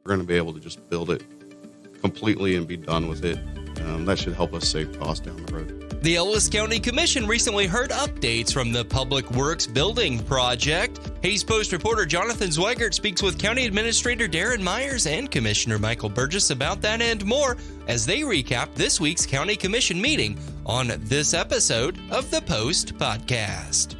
We're going to be able to just build it completely and be done with it. That should help us save costs down the road. The Ellis County Commission recently heard updates from the Public Works Building Project. Hays Post reporter Jonathan Zweigert speaks with County Administrator Darren Myers and Commissioner Michael Burgess about that and more as they recap this week's County Commission meeting on this episode of the Post Podcast.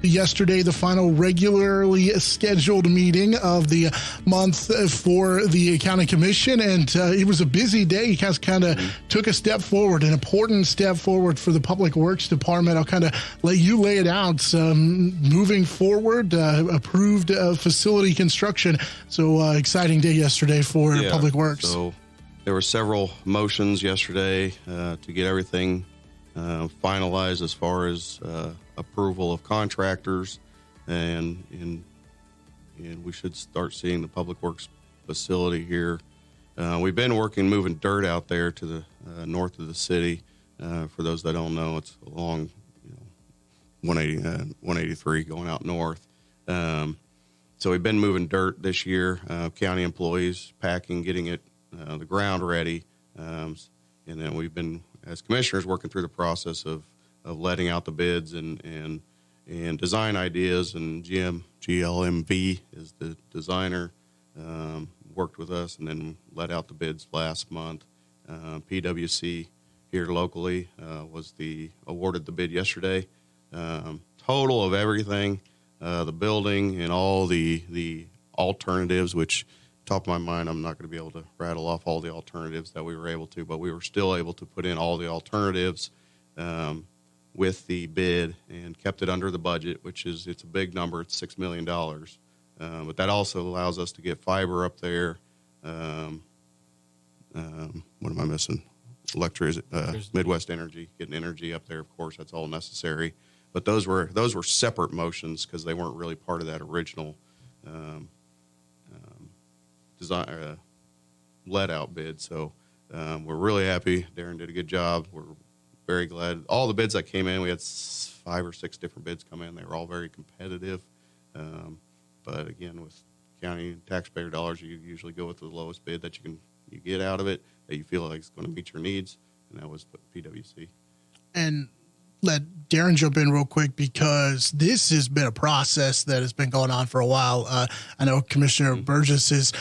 Yesterday, the final regularly scheduled meeting of the month for the County Commission, and it was a busy day. You guys kind of took a step forward, an important step forward for the Public Works Department. I'll kind of let you lay it out. Moving forward, approved facility construction. So exciting day yesterday for Public Works. So there were several motions yesterday to get everything finalized as far as approval of contractors, and we should start seeing the Public Works facility here. We've been moving dirt out there to the north of the city. For those that don't know, it's along 183 going out north. So we've been moving dirt this year. County employees packing, getting it the ground ready, and then we've been, as commissioners, working through the process of letting out the bids and design ideas, and GLMV is the designer, worked with us and then let out the bids last month. PwC here locally awarded the bid yesterday. Total of everything, the building and all the alternatives, which top of my mind, I'm not going to be able to rattle off all the alternatives that we were able to, but we were still able to put in all the alternatives with the bid and kept it under the budget, it's a big number. It's $6 million. But that also allows us to get fiber up there. What am I missing? Midwest Energy, getting energy up there. Of course, that's all necessary. But those were separate motions because they weren't really part of that original design let out bid. So we're really happy. Darren did a good job. We're very glad. All the bids that came in, we had 5 or 6 different bids come in. They were all very competitive. But again, with county taxpayer dollars, you usually go with the lowest bid that you get out of it, that you feel like is going to meet your needs, and that was PwC. And let Darren jump in real quick, because this has been a process that has been going on for a while. I know Commissioner Burgess is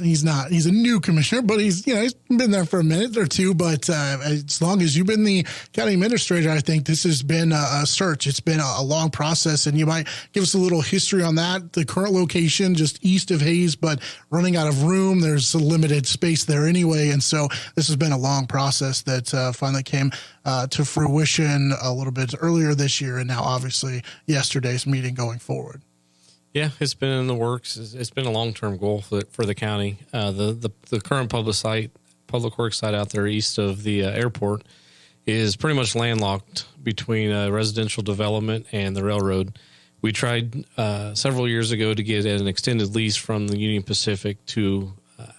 he's a new commissioner, but he's been there for a minute or two. But as long as you've been the county administrator, I think this has been a search. It's been a long process, and you might give us a little history on that. The current location, just east of Hays, but running out of room. There's a limited space there anyway, and so this has been a long process that finally came to fruition a little bit earlier this year, and now obviously yesterday's meeting going forward. Yeah, it's been in the works. It's been a long-term goal for the county. The current public works site out there east of the airport is pretty much landlocked between residential development and the railroad. We tried several years ago to get an extended lease from the Union Pacific to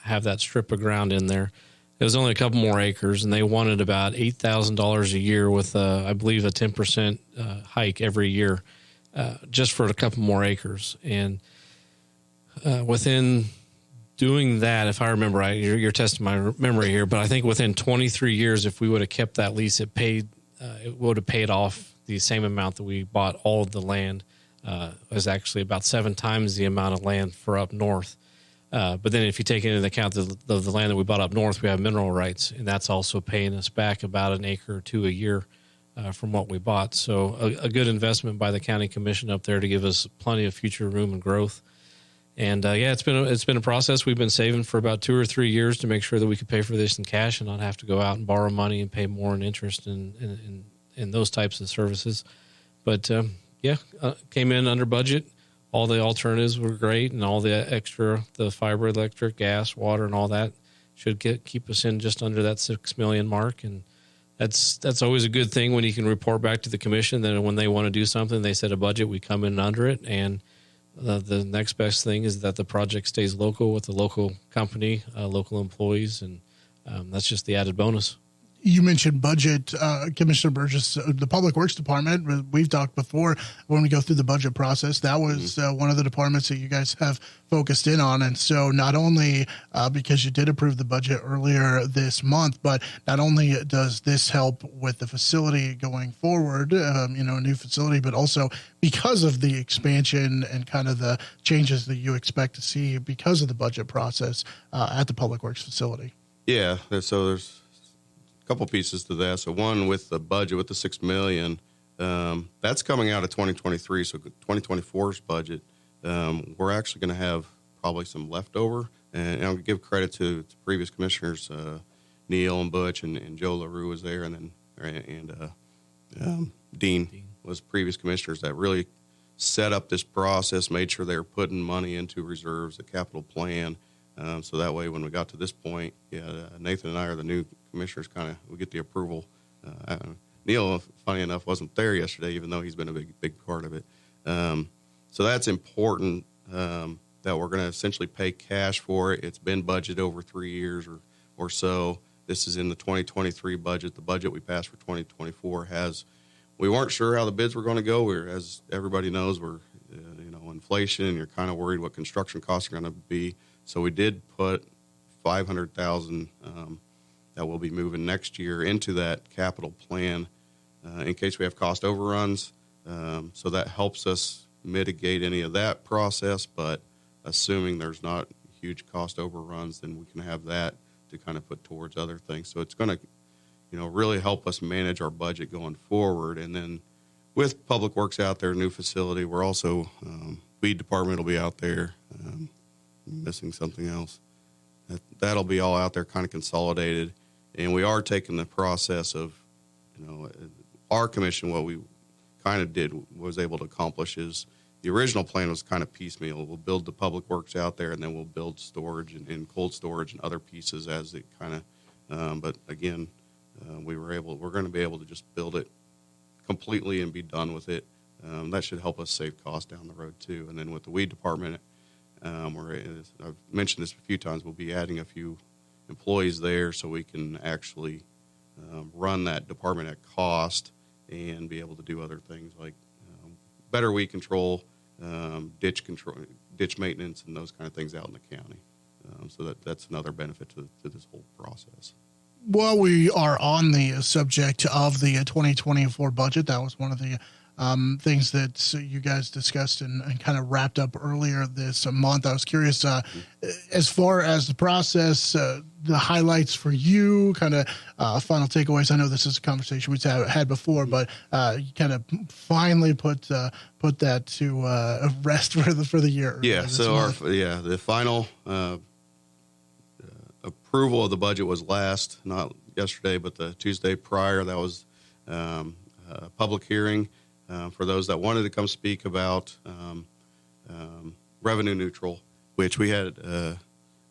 have that strip of ground in there. It was only a couple more acres, and they wanted about $8,000 a year with, I believe, a 10% hike every year just for a couple more acres. And within doing that, if I remember right, you're testing my memory here, but I think within 23 years, if we would have kept that lease, it would have paid off the same amount that we bought all of the land. It was actually about 7 times the amount of land for up north. But then if you take into account the land that we bought up north, we have mineral rights, and that's also paying us back about an acre or 2 a year from what we bought. So a good investment by the county commission up there to give us plenty of future room and growth. And it's been a process. We've been saving for about 2 or 3 years to make sure that we could pay for this in cash and not have to go out and borrow money and pay more in interest in those types of services. But came in under budget. All the alternatives were great, and all the extra, the fiber, electric, gas, water, and all that should keep us in just under that $6 million mark. And that's always a good thing when you can report back to the commission that when they want to do something, they set a budget, we come in under it. And the next best thing is that the project stays local with the local company, local employees, and that's just the added bonus. You mentioned budget, Commissioner Burgess, the Public Works Department. We've talked before when we go through the budget process. That was one of the departments that you guys have focused in on. And so not only because you did approve the budget earlier this month, but not only does this help with the facility going forward, a new facility, but also because of the expansion and kind of the changes that you expect to see because of the budget process at the Public Works facility. Yeah, so there's a couple pieces to that. So one, with the budget, with the $6 million, that's coming out of 2023. So 2024's budget, we're actually going to have probably some leftover. And I'll give credit to previous commissioners, Neil and Butch and Joe LaRue was there, and then Dean was previous commissioners that really set up this process, made sure they were putting money into reserves, the capital plan. So that way, when we got to this point, Nathan and I are the new commissioners. We get the approval. Neil, funny enough, wasn't there yesterday, even though he's been a big part of it. So that's important that we're going to essentially pay cash for it. It's been budgeted over 3 years or so. This is in the 2023 budget. The budget we passed for 2024 we weren't sure how the bids were going to go. As everybody knows, we're inflation, and you're kind of worried what construction costs are going to be. So we did put $500,000 that we'll be moving next year into that capital plan in case we have cost overruns. So that helps us mitigate any of that process. But assuming there's not huge cost overruns, then we can have that to kind of put towards other things. So it's going to, really help us manage our budget going forward. And then with Public Works out there, new facility, we're also weed department will be out there. Missing something else. That'll be all out there, kind of consolidated, and we are taking the process of, our commission. What we kind of was able to accomplish is the original plan was kind of piecemeal. We'll build the Public Works out there, and then we'll build storage and cold storage and other pieces as it kind of. But again, we're going to be able to just build it completely and be done with it. That should help us save costs down the road too. And then with the weed department. I've mentioned this a few times, we'll be adding a few employees there so we can actually run that department at cost and be able to do other things like better weed control, ditch maintenance, and those kind of things out in the county. So that's another benefit to this whole process. While we are on the subject of the 2024 budget, that was one of the things that you guys discussed and kind of wrapped up earlier this month. I was curious, as far as the process, the highlights for you, kind of final takeaways. I know this is a conversation we've had before, but you kind of finally put that to rest for the year. Yeah. So the final approval of the budget was not yesterday, but the Tuesday prior. That was a public hearing. For those that wanted to come speak about revenue neutral, which we had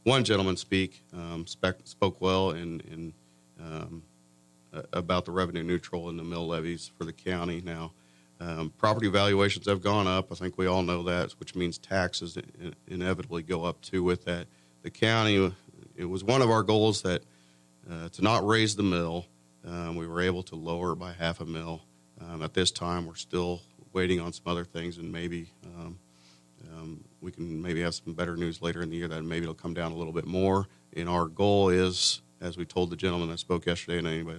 one gentleman spoke well in about the revenue neutral and the mill levies for the county. Now, property valuations have gone up. I think we all know that, which means taxes inevitably go up too with that. The county, it was one of our goals that to not raise the mill. We were able to lower it by $0.5 million. At this time, we're still waiting on some other things, and maybe we can maybe have some better news later in the year that maybe it'll come down a little bit more. And our goal is, as we told the gentleman that spoke yesterday, and anybody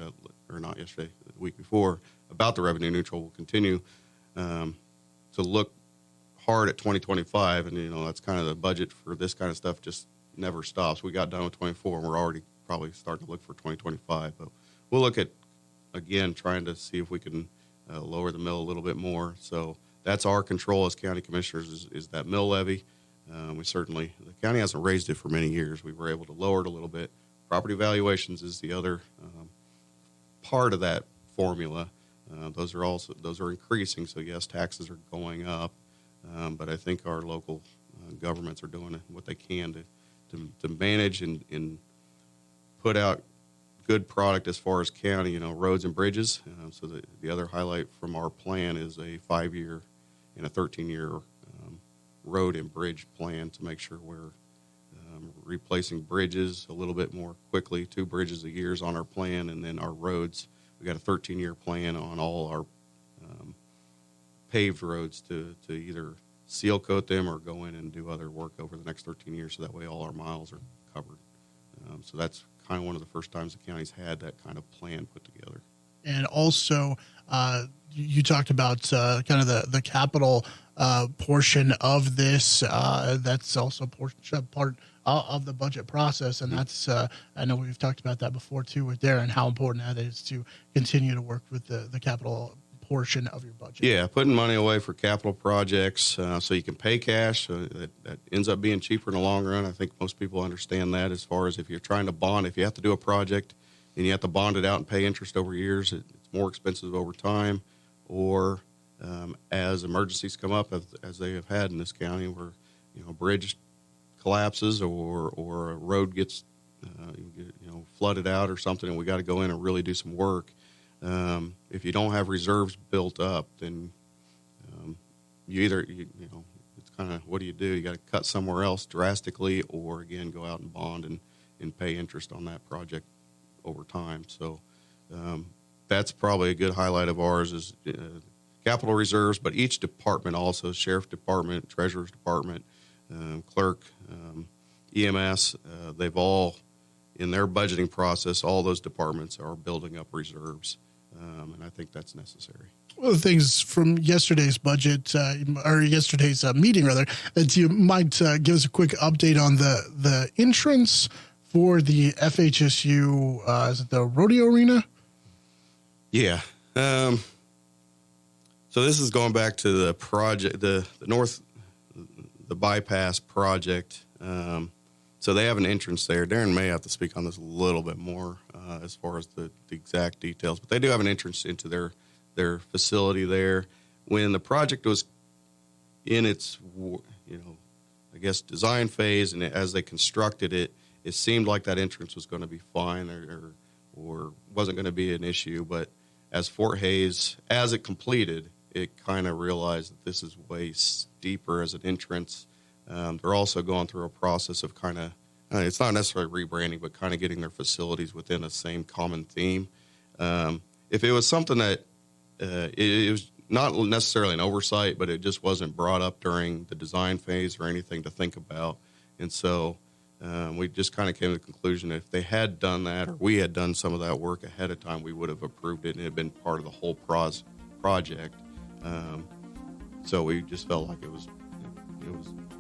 or not yesterday, the week before, about the revenue neutral, we'll continue to look hard at 2025, and that's kind of the budget for this kind of stuff. Just never stops. We got done with 24, and we're already probably starting to look for 2025. But we'll look at again trying to see if we can lower the mill a little bit more. So that's our control as county commissioners is that mill levy. The county hasn't raised it for many years. We were able to lower it a little bit. Property valuations is the other part of that formula. Those are increasing. So yes, taxes are going up, but I think our local governments are doing what they can to manage and put out good product as far as county, roads and bridges. So the other highlight from our plan is a 5-year and a 13-year road and bridge plan to make sure we're replacing bridges a little bit more quickly. 2 bridges a year is on our plan, and then our roads. We got a 13-year plan on all our paved roads to either seal coat them or go in and do other work over the next 13 years, so that way all our miles are covered. So that's kind of one of the first times the county's had that kind of plan put together. And also, you talked about kind of the capital portion of this. That's also part of the budget process, and that's I know we've talked about that before too with Darren, how important that is to continue to work with the capital portion of your budget. Yeah, putting money away for capital projects so you can pay cash. So that ends up being cheaper in the long run. I think most people understand that. As far as if you're trying to bond, if you have to do a project and you have to bond it out and pay interest over years, it's more expensive over time. Or as emergencies come up, as they have had in this county, where a bridge collapses or a road gets flooded out or something, and we got to go in and really do some work. If you don't have reserves built up, then you either it's kind of, what do? You got to cut somewhere else drastically, or again go out and bond and pay interest on that project over time. So that's probably a good highlight of ours is capital reserves. But each department, also sheriff department, treasurer's department, clerk, EMS, they've all, in their budgeting process, all those departments are building up reserves, and I think that's necessary. One of the things from yesterday's budget, or yesterday's meeting, rather, that you might give us a quick update on the entrance for the FHSU, is it the rodeo arena? Yeah. So this is going back to the project, the bypass project. So they have an entrance there. Darren may have to speak on this a little bit more as far as the exact details, but they do have an entrance into their facility there. When the project was in its, I guess, design phase, and as they constructed it, it seemed like that entrance was going to be fine or wasn't going to be an issue. But as Fort Hays, as it completed, it kind of realized that this is way steeper as an entrance. They're also going through a process of kind of, it's not necessarily rebranding, but kind of getting their facilities within the same common theme. If it was something that it was not necessarily an oversight, but it just wasn't brought up during the design phase or anything to think about. And so we just kind of came to the conclusion that if they had done that, or we had done some of that work ahead of time, we would have approved it and it had been part of the whole project. So we just felt like it was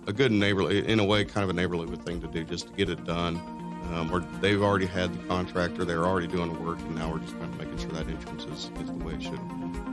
a good neighborly, in a way, kind of a neighborly thing to do, just to get it done. They've already had the contractor, they're already doing the work, and now we're just kind of making sure that entrance is the way it should be.